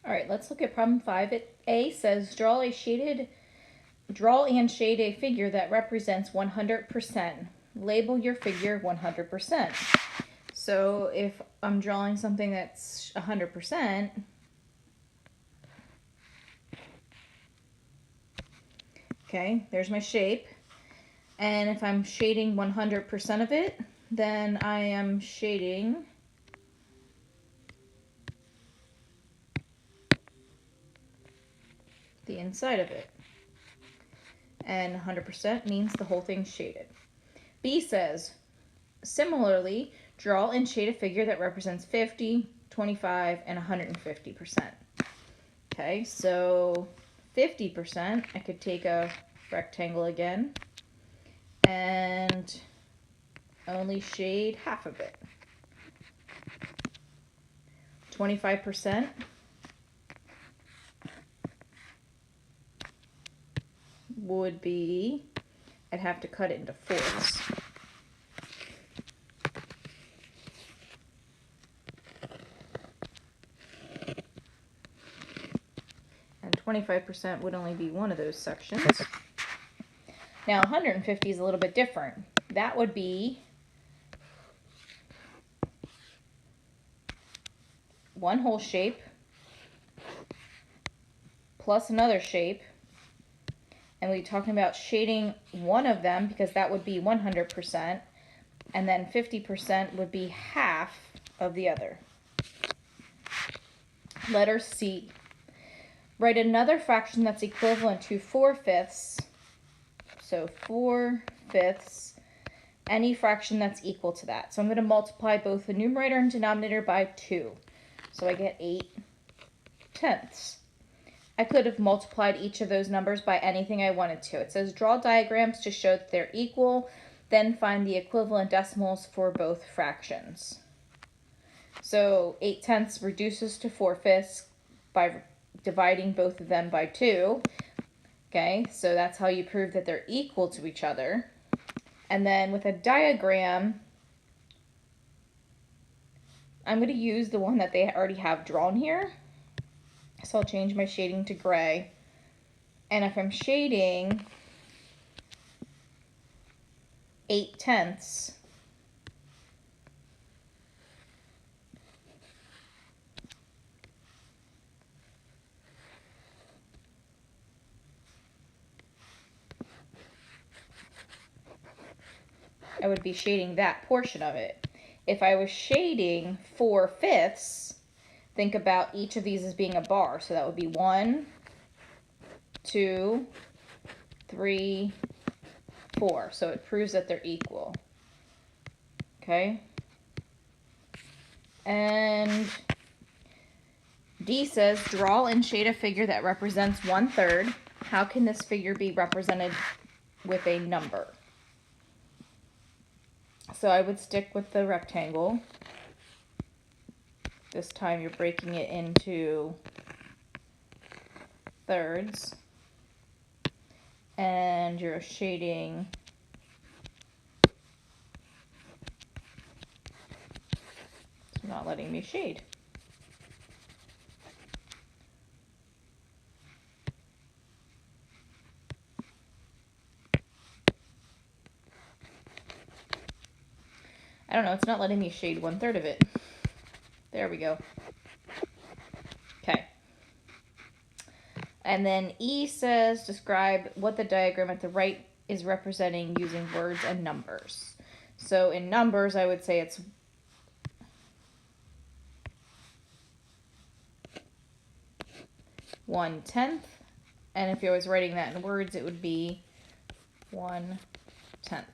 All right, let's look at problem 5. A says draw and shade a figure that represents 100%. Label your figure 100%. So if I'm drawing something that's 100%, okay, there's my shape. And if I'm shading 100% of it, then I am shading the inside of it. And 100% means the whole thing's shaded. B says, similarly, draw and shade a figure that represents 50, 25, and 150%. Okay, so 50%, I could take a rectangle again and only shade half of it. 25% would be, I'd have to cut it into fourths. And 25% would only be one of those sections. Now 150 is a little bit different. That would be one whole shape plus another shape, and we're talking about shading one of them because that would be 100%, and then 50% would be half of the other. Letter C. Write another fraction that's equivalent to 4/5. So 4/5, any fraction that's equal to that. So I'm going to multiply both the numerator and denominator by 2. So I get 8/10. I could have multiplied each of those numbers by anything I wanted to. It says draw diagrams to show that they're equal, then find the equivalent decimals for both fractions. So 8/10 reduces to 4/5 by dividing both of them by 2. Okay, so that's how you prove that they're equal to each other. And then with a diagram, I'm going to use the one that they already have drawn here. So I'll change my shading to gray. And if I'm shading 8/10, I would be shading that portion of it. If I was shading 4/5, think about each of these as being a bar. So that would be 1, 2, 3, 4. So it proves that they're equal. Okay. And D says draw and shade a figure that represents 1/3. How can this figure be represented with a number? So I would stick with the rectangle. This time you're breaking it into thirds. And you're shading it's not letting me shade. I don't know, it's not letting me shade 1/3 of it. There we go. Okay. And then E says describe what the diagram at the right is representing using words and numbers. So in numbers, I would say it's 1/10. And if I was writing that in words, it would be 1/10.